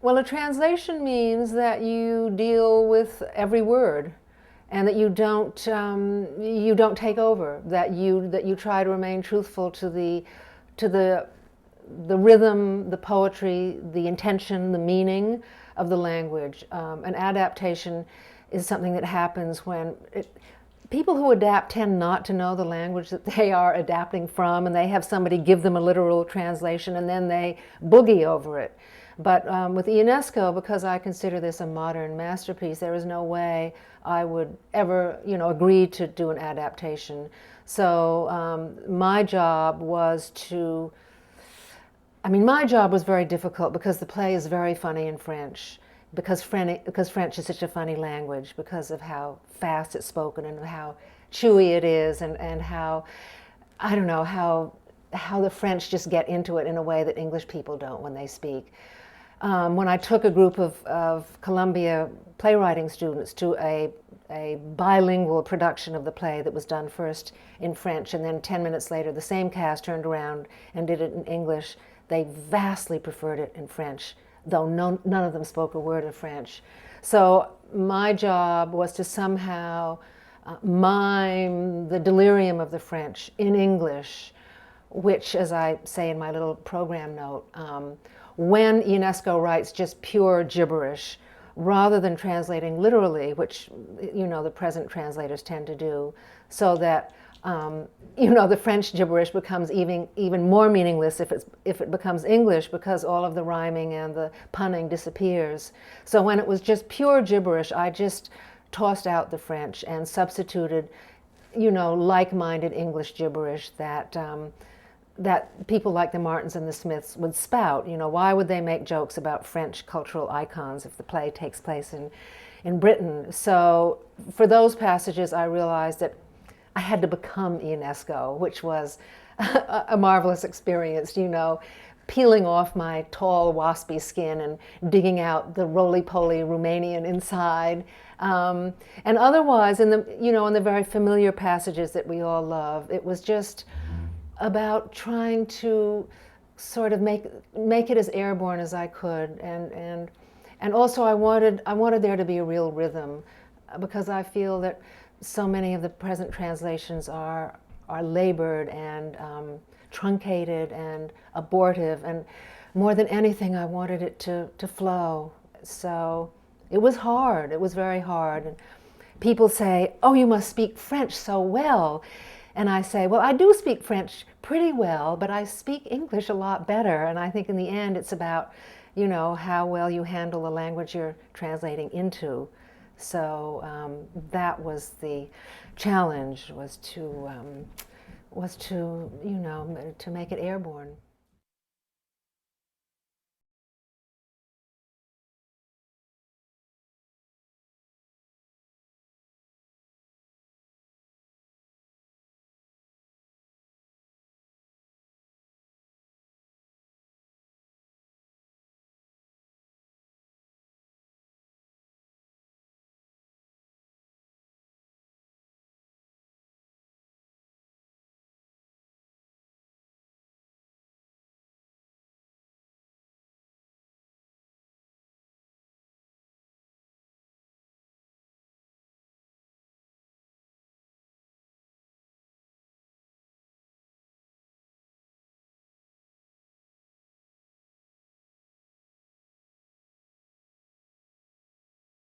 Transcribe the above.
Well, a translation means that you deal with every word, and that you don't take over. That you try to remain truthful to the rhythm, the poetry, the intention, the meaning of the language. An adaptation is something that happens when people who adapt tend not to know the language that they are adapting from, and they have somebody give them a literal translation and then they boogie over it. But with Ionesco, because I consider this a modern masterpiece, there is no way I would ever, agree to do an adaptation. So my job was to, my job was very difficult because the play is very funny in French, because French is such a funny language, because of how fast it's spoken and how chewy it is, and how, I don't know, how the French just get into it in a way that English people don't when they speak. When I took a group of Columbia playwriting students to a bilingual production of the play that was done first in French, and then 10 minutes later the same cast turned around and did it in English, they vastly preferred it in French, though none of them spoke a word of French. So my job was to somehow mime the delirium of the French in English, which, as I say in my little program note, when Ionesco writes just pure gibberish, rather than translating literally, which the present translators tend to do, so that the French gibberish becomes even more meaningless if it becomes English, because all of the rhyming and the punning disappears. So when it was just pure gibberish, I just tossed out the French and substituted, like-minded English gibberish that people like the Martins and the Smiths would spout. Why would they make jokes about French cultural icons if the play takes place in Britain? So for those passages, I realized that I had to become Ionesco, which was a marvelous experience, peeling off my tall, waspy skin and digging out the roly-poly Romanian inside. And otherwise, in the very familiar passages that we all love, it was just about trying to sort of make it as airborne as I could, and also I wanted there to be a real rhythm, because I feel that so many of the present translations are labored and truncated and abortive, and more than anything I wanted it to flow. So it was hard. It was very hard. And people say, "Oh, you must speak French so well." And I say, well, I do speak French pretty well, but I speak English a lot better. And I think in the end it's about, how well you handle the language you're translating into. So that was the challenge, was to to make it airborne.